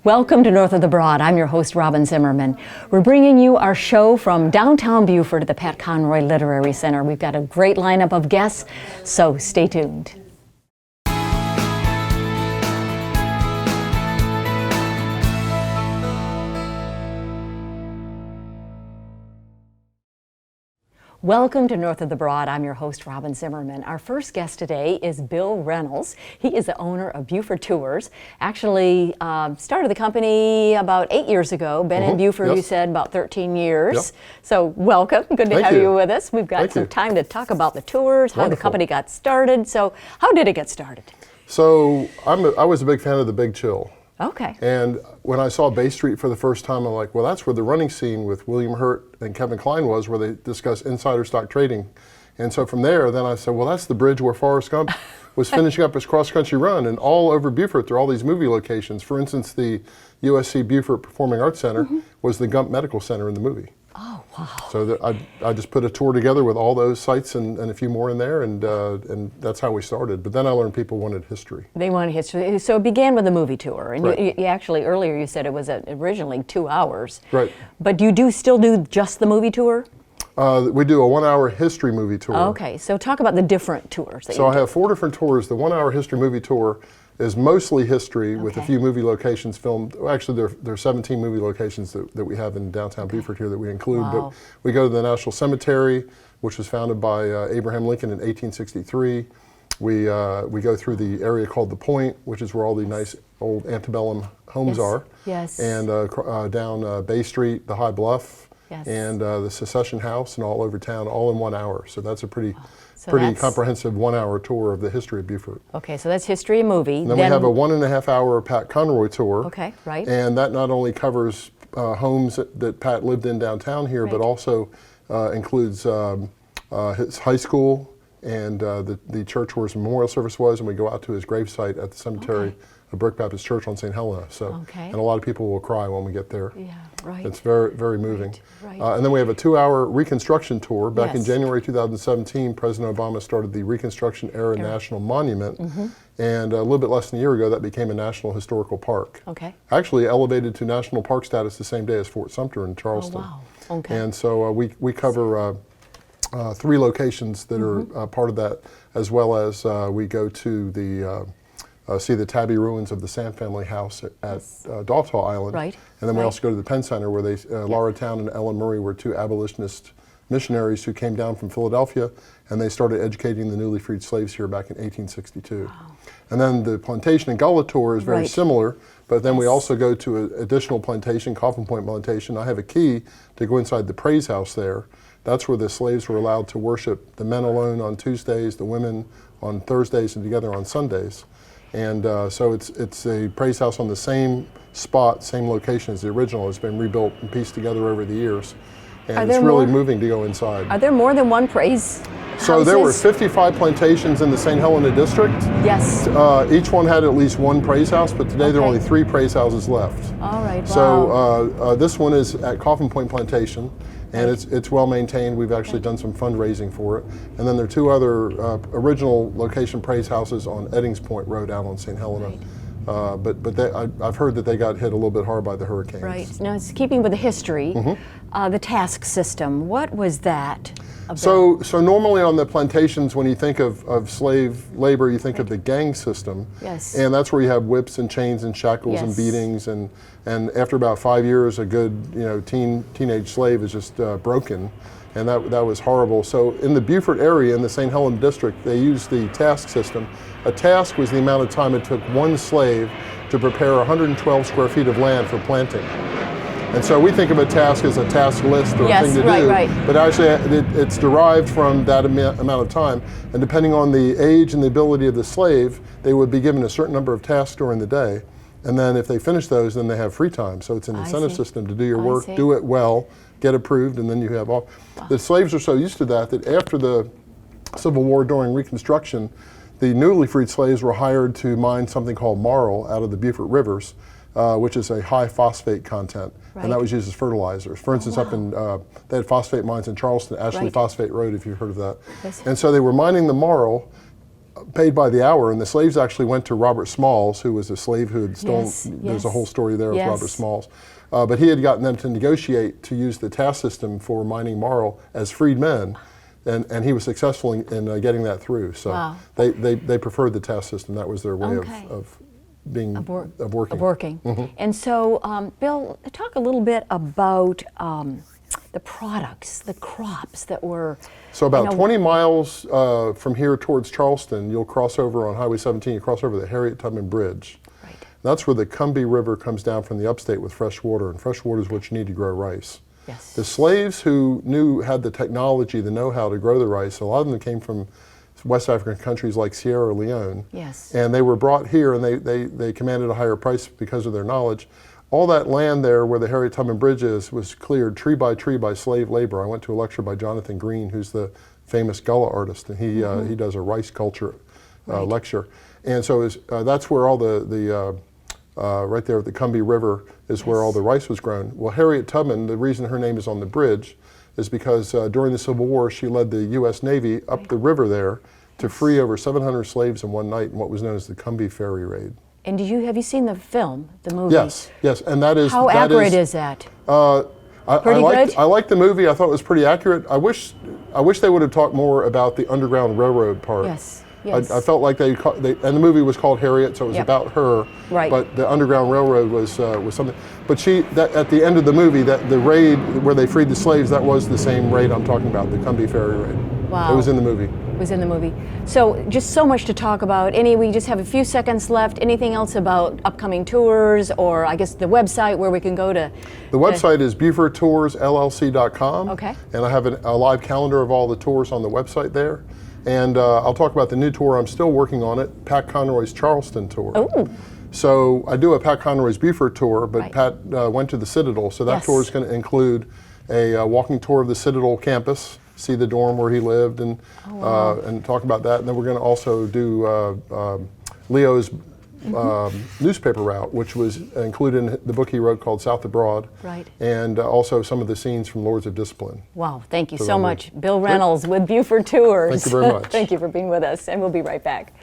Welcome to North of the Broad. I'm your host, Robin Zimmerman. We're bringing you our show from downtown Beaufort at the Pat Conroy Literary Center. We've got a great lineup of guests, so stay tuned. Welcome to North of the Broad. I'm your host, Robin Zimmerman. Our first guest today is Bill Reynolds. He is the owner of Beaufort Tours. Actually started the company about 8 years ago. Been in Beaufort, you said, about 13 years. Yep. So welcome. Good to have you with us. We've got some time to talk about the tours, how the company got started. So how did it get started? So I was a big fan of the Big Chill. Okay. And when I saw Bay Street for the first time, I'm like, well, that's where the running scene with William Hurt and Kevin Kline was, where they discuss insider stock trading. And so from there, then I said, well, that's the bridge where Forrest Gump was finishing up his cross-country run. And all over Beaufort, there are all these movie locations. For instance, the USC Beaufort Performing Arts Center was the Gump Medical Center in the movie. Oh, wow. So I just put a tour together with all those sites and a few more in there, and that's how we started. But then I learned people wanted history. They wanted history. So it began with a movie tour. And right. you actually, earlier you said it was originally 2 hours. Right. But do you still do just the movie tour? We do a 1 hour history movie tour. Okay, so talk about the different tours. So I have 4 different tours. The 1 hour history movie tour is mostly history with a few movie locations filmed. Well, actually, there are 17 movie locations that we have in downtown Beaufort here that we include. Wow. But we go to the National Cemetery, which was founded by Abraham Lincoln in 1863. We go through the area called the Point, which is where all the nice old antebellum homes are. Yes. And down Bay Street, the High Bluff, and the Secession House, and all over town, all in 1 hour. So that's a pretty comprehensive 1 hour tour of the history of Beaufort. Okay, so that's history and movie. And then we have a 1.5 hour Pat Conroy tour. Okay, right. And that not only covers homes that Pat lived in downtown here, but also includes his high school and the church where his memorial service was, and we go out to his gravesite at the cemetery, a Brick Baptist Church on St. Helena. So, and a lot of people will cry when we get there. Yeah, right. It's very, very moving. Right. And then we have a 2 hour reconstruction tour. Back in January 2017, President Obama started the Reconstruction Era National Monument. And a little bit less than a year ago, that became a National Historical Park. Okay. Actually elevated to National Park status the same day as Fort Sumter in Charleston. Oh, wow. Okay. And so we cover 3 locations that are part of that, as well as we go to the see the tabby ruins of the Sand family house at Daltall Island. Right. And then we also go to the Penn Center, where Laura Town and Ellen Murray were 2 abolitionist missionaries who came down from Philadelphia, and they started educating the newly freed slaves here back in 1862. Wow. And then the Plantation and Gullah tour is very similar, but then we also go to an additional plantation, Coffin Point Plantation. I have a key to go inside the Praise House there. That's where the slaves were allowed to worship, the men alone on Tuesdays, the women on Thursdays, and together on Sundays. And so it's a praise house on the same spot, same location as the original. It's been rebuilt and pieced together over the years. And it's really moving to go inside. Are there more than one praise So houses? there were 55 plantations in the St. Helena district. Yes. Each one had at least 1 praise house, but today there are only 3 praise houses left. All right, So this one is at Coffin Point Plantation, and it's well maintained. We've actually done some fundraising for it. And then there are 2 other original location praise houses on Eddings Point Road out on St. Helena. But I've heard that they got hit a little bit hard by the hurricanes. Right. Now, it's keeping with the history, the task system, what was that about? So normally on the plantations, when you think of slave labor, you think of the gang system. Yes. And that's where you have whips and chains and shackles and beatings. And after about 5 years, a good teenage slave is just broken. And that was horrible. So in the Beaufort area, in the St. Helena district, they used the task system. A task was the amount of time it took one slave to prepare 112 square feet of land for planting. And so we think of a task as a task list or a thing to do, but actually it's derived from that amount of time. And depending on the age and the ability of the slave, they would be given a certain number of tasks during the day. And then if they finish those, then they have free time. So it's an incentive system to do your work, do it well, get approved, and then you have all. The slaves are so used to that after the Civil War, during Reconstruction, the newly freed slaves were hired to mine something called marl out of the Beaufort rivers, which is a high phosphate content, and that was used as fertilizers. For instance, up in, they had phosphate mines in Charleston, Ashley Phosphate Road, if you've heard of that. And so they were mining the marl paid by the hour, and the slaves actually went to Robert Smalls, who was a slave who had stolen. Yes, There's a yes. whole story there with Yes. Robert Smalls. But he had gotten them to negotiate to use the task system for mining marl as freed men, and he was successful in getting that through. So Wow. they preferred the task system. That was their way Okay. of being Of working. of working. And so, Bill, talk a little bit about the products, the crops that were. So about you know, 20 miles from here towards Charleston, you'll cross over on Highway 17. You cross over the Harriet Tubman Bridge. Right. That's where the Combahee River comes down from the upstate with fresh water, and fresh water is what you need to grow rice. Yes. The slaves who had the technology, the know-how to grow the rice, a lot of them came from West African countries like Sierra Leone. Yes. And they were brought here, and they commanded a higher price because of their knowledge. All that land there where the Harriet Tubman Bridge is was cleared tree by slave labor. I went to a lecture by Jonathan Green, who's the famous Gullah artist, and he does a rice culture lecture. And so that's where all the right there at the Combahee River is where all the rice was grown. Well, Harriet Tubman, the reason her name is on the bridge is because during the Civil War, she led the U.S. Navy up the river there to free over 700 slaves in one night in what was known as the Combahee Ferry Raid. And have you seen the film, the movie? Yes, and that is How accurate is that? I good? liked the movie. I thought it was pretty accurate. I wish they would have talked more about the Underground Railroad part. Yes. Yes. I felt like and the movie was called Harriet, so it was Yep. about her. Right. But the Underground Railroad was something. But at the end of the movie, that the raid where they freed the slaves, that was the same raid I'm talking about, the Combahee Ferry Raid. Wow. It was in the movie. Was in the movie. So just so much to talk about. We just have a few seconds left. Anything else about upcoming tours, or I guess the website where we can go to? The website is BeaufortToursLLC.com. Okay. And I have a live calendar of all the tours on the website there. And I'll talk about the new tour. I'm still working on it, Pat Conroy's Charleston tour. Oh. So I do a Pat Conroy's Beaufort tour, but Right. Pat went to the Citadel. So that Yes. tour is going to include a walking tour of the Citadel campus, see the dorm where he lived, and talk about that. And then we're going to also do Leo's newspaper route, which was included in the book he wrote called South Abroad. Right. And also some of the scenes from Lords of Discipline. Wow, thank you So so lovely. much. Bill Reynolds with Beaufort Tours. Thank you very much. Thank you for being with us, and we'll be right back.